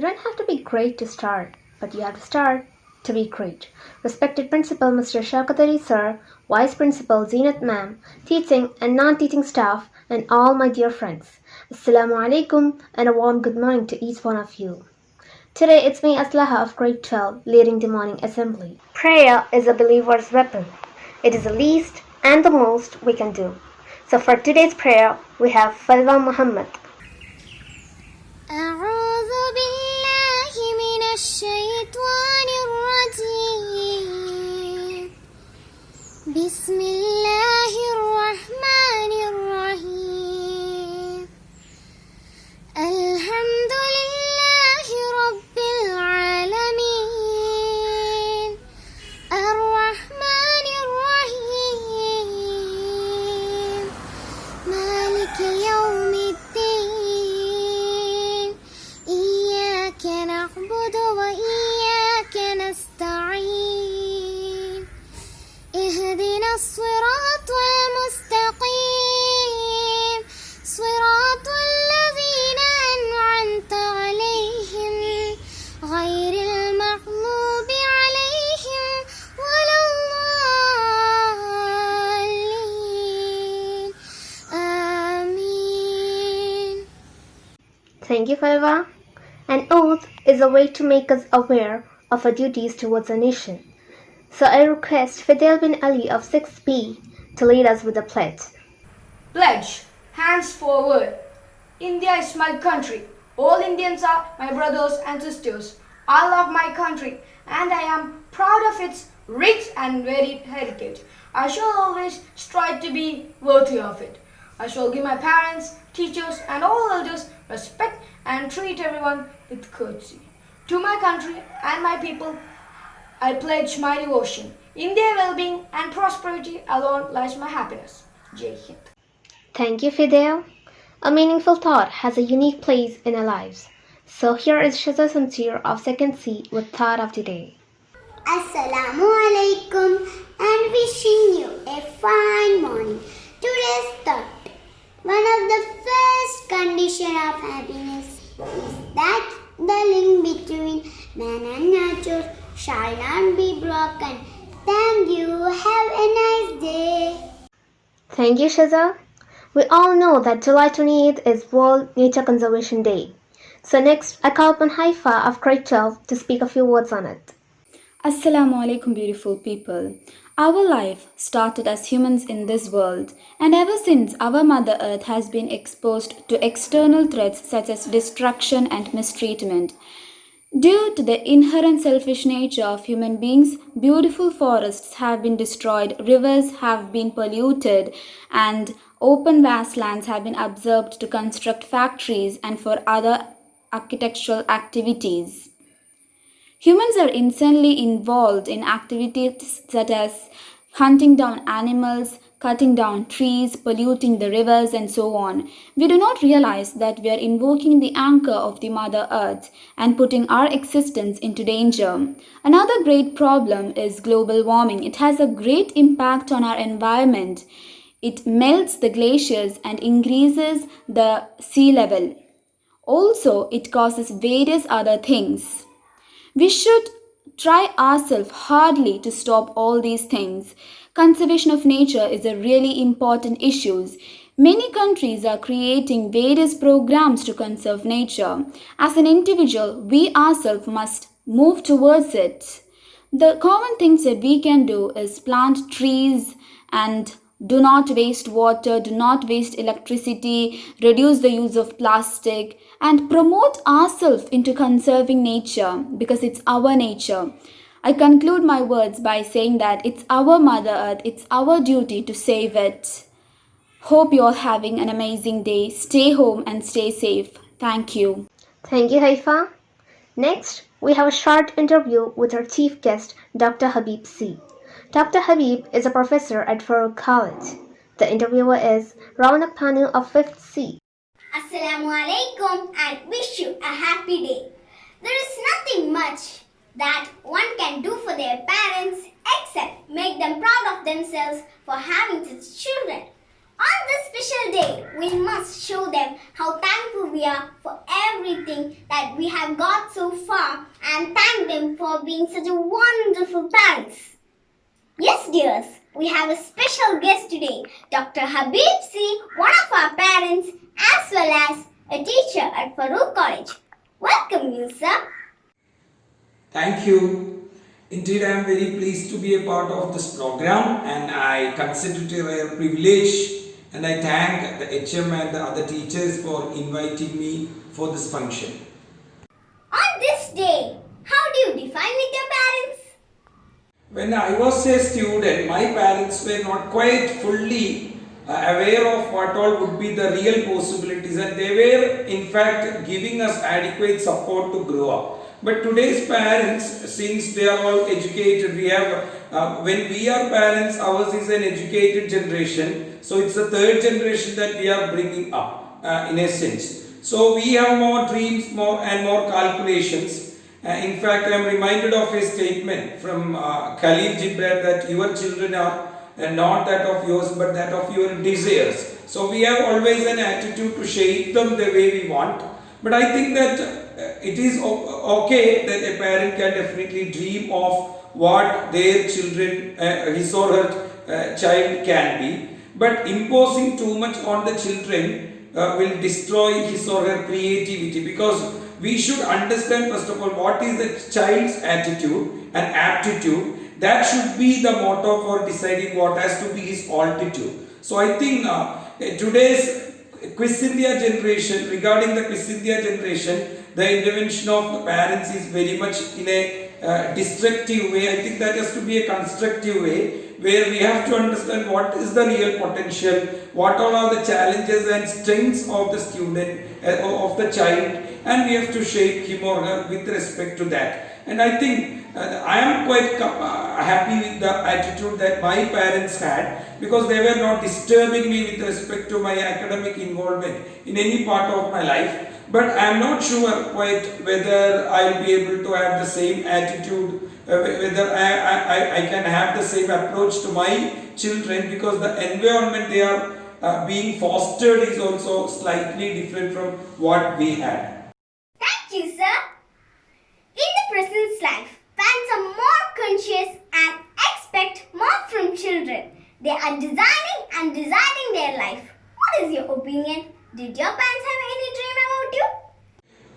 You don't have to be great to start, but you have to start to be great. Respected Principal Mr. Shaukat Ali Sir, Vice Principal Zeenat Ma'am, teaching and non-teaching staff, and all my dear friends. Assalamu alaikum and a warm good morning to each one of you. Today it's me Aslaha of grade 12 leading the morning assembly. Prayer is a believer's weapon. It is the least and the most we can do. So for today's prayer we have Falwa Muhammad. أعوذ بالله من الشيطان الرجيم بسم الله الرحمن الرحيم الحمد لله رب العالمين الرحمن الرحيم مالك يوم الدين إياك نعبد وإياك نستعين اهدنا الصراط المستقيم صراط الذين أنعمت عليهم غير المغضوب عليهم ولا الضالين آمين. Thank you, Falwa. An oath is a way to make us aware of our duties towards our nation. So I request Fidel bin Ali of 6B to lead us with the pledge. Pledge. Hands forward. India is my country. All Indians are my brothers and sisters. I love my country and I am proud of its rich and varied heritage. I shall always strive to be worthy of it. I shall give my parents, teachers and all elders respect and treat everyone with courtesy. To my country and my people, I pledge my devotion. In their well-being and prosperity alone lies my happiness. Jai Hind. Thank you, Fidel. A meaningful thought has a unique place in our lives. So here is Shaza Samsir of 2nd C with thought of the day. Assalamu alaikum and wishing you a fine morning. Today's thought. One of the first conditions of happiness is that the link between man and nature shall not be broken. Thank you. Have a nice day. Thank you, Shaza. We all know that July 28th is World Nature Conservation Day. So next, I call upon Haifa of grade 12 to speak a few words on it. Assalamu alaikum, beautiful people. Our life started as humans in this world, and ever since our Mother Earth has been exposed to external threats such as destruction and mistreatment. Due to the inherent selfish nature of human beings, beautiful forests have been destroyed, rivers have been polluted, and open wastelands have been absorbed to construct factories and for other architectural activities. Humans are insanely involved in activities such as hunting down animals, cutting down trees, polluting the rivers, and so on. We do not realize that we are invoking the anchor of the Mother Earth and putting our existence into danger. Another great problem is global warming. It has a great impact on our environment. It melts the glaciers and increases the sea level. Also, it causes various other things. We should try ourselves hardly to stop all these things. Conservation of nature is a really important issue. Many countries are creating various programs to conserve nature. As an individual, we ourselves must move towards it. The common things that we can do is plant trees and do not waste water, do not waste electricity, reduce the use of plastic, and promote ourselves into conserving nature because it's our nature. I conclude my words by saying that it's our Mother Earth, it's our duty to save it. Hope you're having an amazing day. Stay home and stay safe. Thank you. Thank you, Haifa. Next, we have a short interview with our chief guest, Dr. Habib C. Dr. Habib is a professor at Farouk College. The interviewer is Raunak Panu of 5th C. Assalamu alaikum and wish you a happy day. There is nothing much that one can do for their parents except make them proud of themselves for having such children. On this special day, we must show them how thankful we are for every everything that we have got so far and thank them for being such a wonderful parents. Yes, dears, we have a special guest today, Dr. Habib C., one of our parents as well as a teacher at Farouk College. Welcome you, sir. Thank you. Indeed, I am very pleased to be a part of this program and I consider it a rare privilege and I thank the HM and the other teachers for inviting me for this function. On this day, how do you define with your parents? When I was a student, my parents were not quite fully aware of what all would be the real possibilities and they were in fact giving us adequate support to grow up. But today's parents, since they are all educated, we have, when we are parents, ours is an educated generation. So it's the third generation that we are bringing up in a sense. So we have more dreams, more calculations. In fact, I am reminded of a statement from Khalil Gibran that your children are not that of yours but that of your desires. So we have always an attitude to shape them the way we want. But I think that it is okay that a parent can definitely dream of what their children, his or her child can be. But imposing too much on the children will destroy his or her creativity, because we should understand first of all what is the child's attitude and aptitude. That should be the motto for deciding what has to be his altitude. So I think today's Quiz India generation, regarding the Quiz India generation, the intervention of the parents is very much in a destructive way. I think that has to be a constructive way, where we have to understand what is the real potential, what all are the challenges and strengths of the student, of the child, and we have to shape him or her with respect to that. And I think I am quite happy with the attitude that my parents had, because they were not disturbing me with respect to my academic involvement in any part of my life. But I am not sure quite whether I will be able to have the same attitude, whether I can have the same approach to my children, because the environment they are being fostered is also slightly different from what we had. Thank you, sir. In the present life, parents are more conscious and expect more from children. They are designing their life. What is your opinion? Did your parents have any dream about you?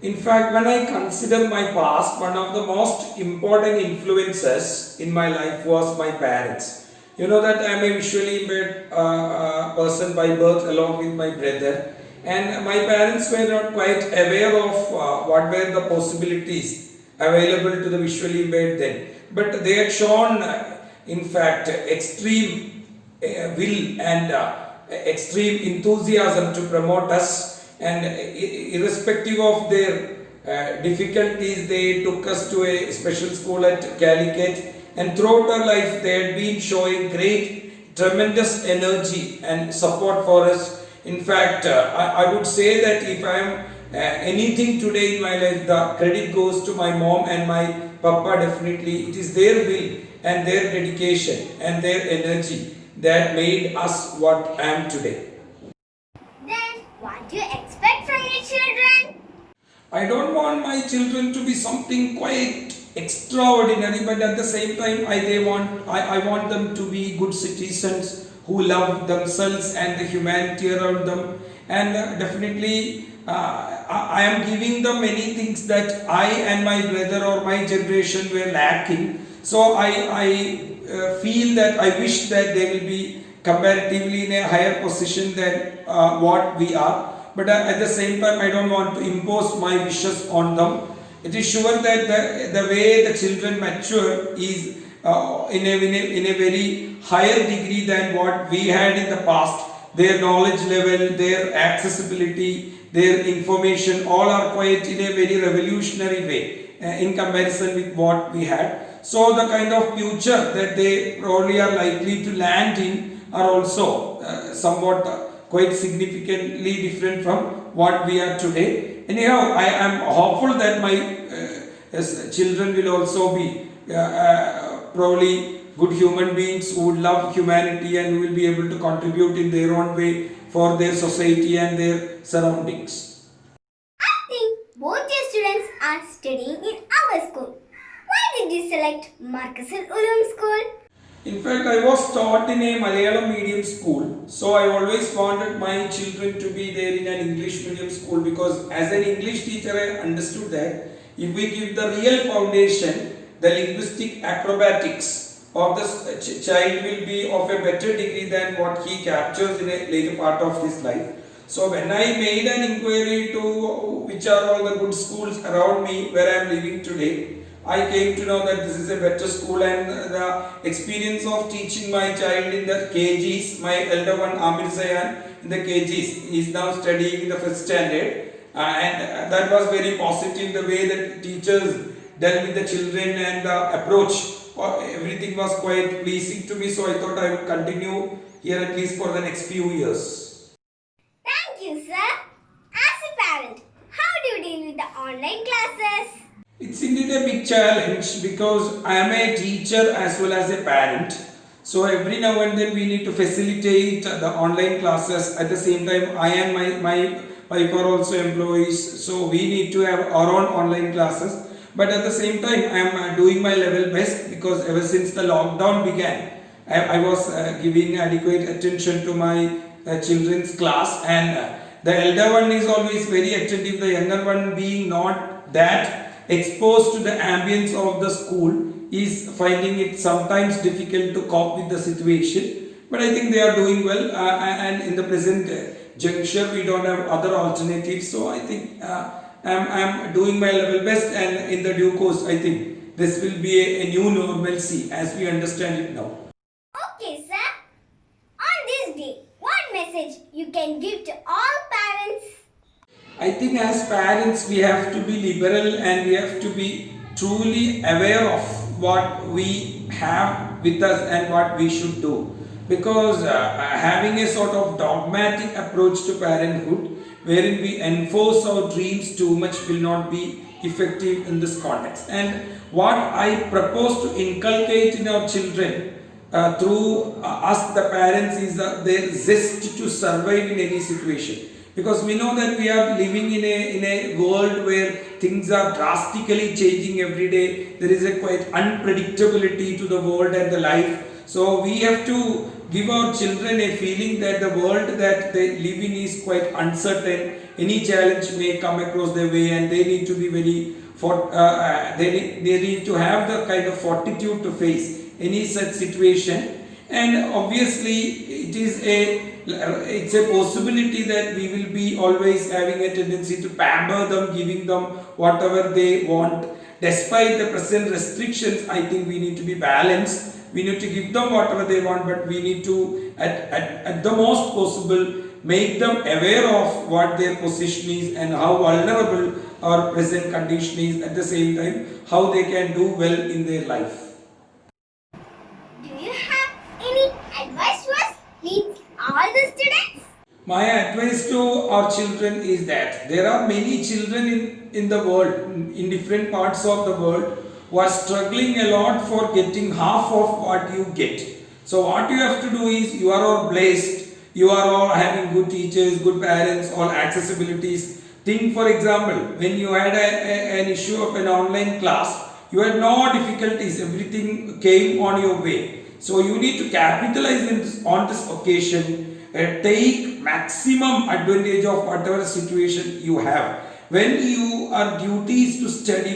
In fact, when I consider my past, one of the most important influences in my life was my parents. You know that I am a visually impaired person by birth along with my brother, and my parents were not quite aware of what were the possibilities available to the visually impaired then. But they had shown, in fact, extreme will and extreme enthusiasm to promote us, and irrespective of their difficulties, they took us to a special school at Calicut, and throughout our life they had been showing tremendous energy and support for us. In fact, I would say that if I am anything today in my life, the credit goes to my mom and my papa. Definitely it is their will and their dedication and their energy that made us what I am today. Then, what do you expect from your children? I don't want my children to be something quite extraordinary, but at the same time I want them to be good citizens who love themselves and the humanity around them, and definitely I am giving them many things that I and my brother or my generation were lacking. So I feel that I wish that they will be comparatively in a higher position than what we are. But at the same time, I don't want to impose my wishes on them. It is sure that the way the children mature is in a very higher degree than what we had in the past. Their knowledge level, their accessibility, their information, all are quite in a very revolutionary way in comparison with what we had. So the kind of future that they probably are likely to land in are also somewhat quite significantly different from what we are today. Anyhow, I am hopeful that my children will also be probably good human beings who love humanity and who will be able to contribute in their own way for their society and their surroundings. I think both studying in our school. Why did you select Markazul Uloom School? In fact, I was taught in a Malayalam medium school, so I always wanted my children to be there in an English medium school because as an English teacher I understood that if we give the real foundation, the linguistic acrobatics of the child will be of a better degree than what he captures in a later part of his life. So when I made an inquiry to which are all the good schools around me where I am living today, I came to know that this is a better school, and the experience of teaching my child in the KGs, my elder one Amir Sayan in the KGs, is now studying in the first standard, and that was very positive. The way that teachers dealt with the children and the approach, everything was quite pleasing to me. So I thought I would continue here at least for the next few years. Thank you, sir. As a parent, how do you deal with the online classes? It's indeed a big challenge because I am a teacher as well as a parent. So every now and then we need to facilitate the online classes. At the same time, I and my wife are also employees. So we need to have our own online classes. But at the same time, I am doing my level best because ever since the lockdown began, I was giving adequate attention to my children's class, and the elder one is always very attentive. The younger one, being not that exposed to the ambience of the school, is finding it sometimes difficult to cope with the situation, but I think they are doing well, and in the present juncture we don't have other alternatives, so I think I'm doing my level best, and in the due course I think this will be a new normalcy as we understand it now. Okay, sir. On this day, what message you can give to all parents? I think as parents we have to be liberal and we have to be truly aware of what we have with us and what we should do, because having a sort of dogmatic approach to parenthood wherein we enforce our dreams too much will not be effective in this context. And what I propose to inculcate in our children through us the parents is their zest to survive in any situation, because we know that we are living in a world where things are drastically changing every day. There is a quite unpredictability to the world and the life. So we have to give our children a feeling that the world that they live in is quite uncertain. Any challenge may come across their way, and they need to be very they need to have the kind of fortitude to face any such situation. And obviously it's a possibility that we will be always having a tendency to pamper them, giving them whatever they want. Despite the present restrictions, I think we need to be balanced. We need to give them whatever they want, but we need to at the most possible make them aware of what their position is and how vulnerable our present condition is, at the same time how they can do well in their life. Do you have any advice to us, please, all the students? My advice to our children is that there are many children in the world, in different parts of the world, who are struggling a lot for getting half of what you get. So what you have to do is, you are all blessed, you are all having good teachers, good parents, all accessibilities. Think, for example, when you had an issue of an online class, you had no difficulties, everything came on your way. So you need to capitalize on this occasion, take maximum advantage of whatever situation you have. When you are duties to study,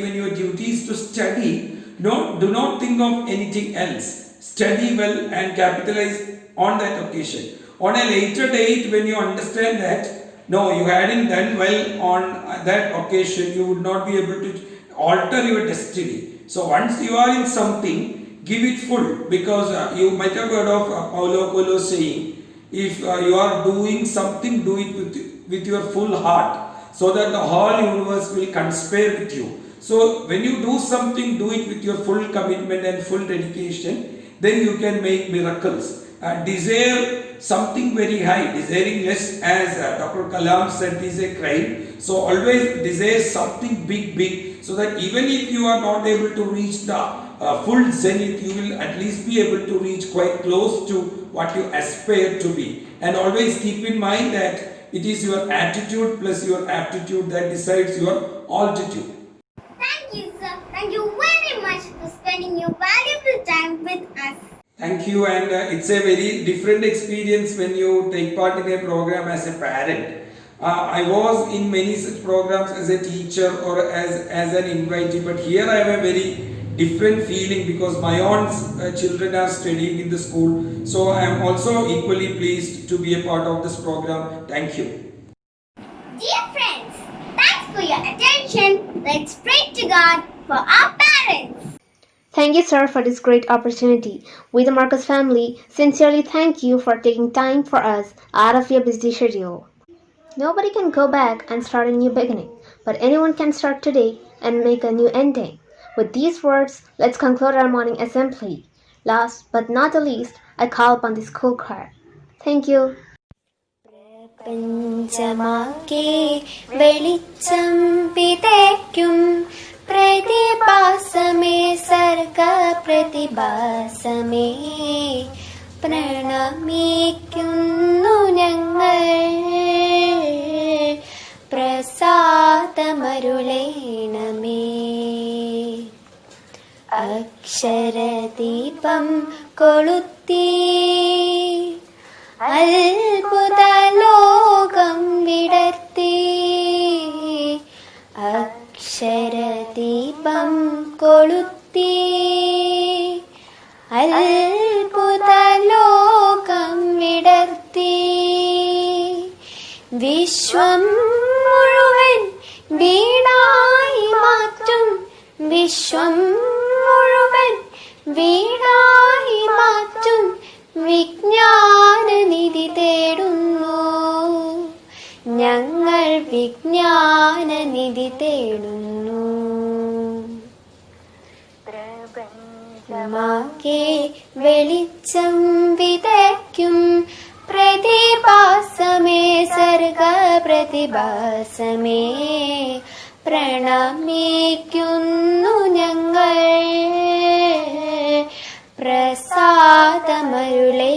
do not think of anything else. Study well and capitalize on that occasion. On a later date, when you understand that, no, you hadn't done well on that occasion, you would not be able to alter your destiny. So once you are in something, give it full, because you might have heard of Paulo Coelho saying, if you are doing something, do it with your full heart, so that the whole universe will conspire with you. So when you do something, do it with your full commitment and full dedication, then you can make miracles. Desire something very high, desiring less, as Dr. Kalam said, is a crime. So always desire something big, so that even if you are not able to reach the full zenith, you will at least be able to reach quite close to what you aspire to be. And always keep in mind that it is your attitude plus your aptitude that decides your altitude. Thank time with us. Thank you, and it's a very different experience when you take part in a program as a parent. I was in many such programs as a teacher or as an invitee, but here I have a very different feeling because my own children are studying in the school. So I am also equally pleased to be a part of this program. Thank you. Dear friends, thanks for your attention. Let's pray to God for our parents. Thank you, sir, for this great opportunity. We, the Marcus family, sincerely thank you for taking time for us out of your busy schedule. Nobody can go back and start a new beginning, but anyone can start today and make a new ending. With these words, let's conclude our morning assembly. Last but not the least, I call upon the school choir. Thank you. പ്രപഞ്ചമാകെ വെളിച്ചം വിതയ്ക്കും പ്രതിഭാസമേ സർഗ പ്രതിഭാസമേ പ്രണമിക്കുന്നു ഞങ്ങൾ പ്രസാദമരുളേണമേ അക്ഷരദീപം കൊളുത്തി അത്ഭുത ലോകം വിടർത്തി അക്ഷരദീപം കൊളുത്തി അത്ഭുത ലോകം വിടർത്തി വിശ്വം മുഴുവൻ വീണായി മാറ്റും വിശ്വം മുഴുവൻ വീണായി മാറ്റും വിജ്ഞാനനിധി തേടുന്നു ഞങ്ങൾ വിജ്ഞാനനിധി തേടുന്നു പ്രപഞ്ചമാകെ വെളിച്ചം വിതയ്ക്കും പ്രതിഭാസമേ സർഗ പ്രതിഭാസമേ പ്രണമിക്കുന്നു ഞങ്ങൾ പ്രസാദമരുളേ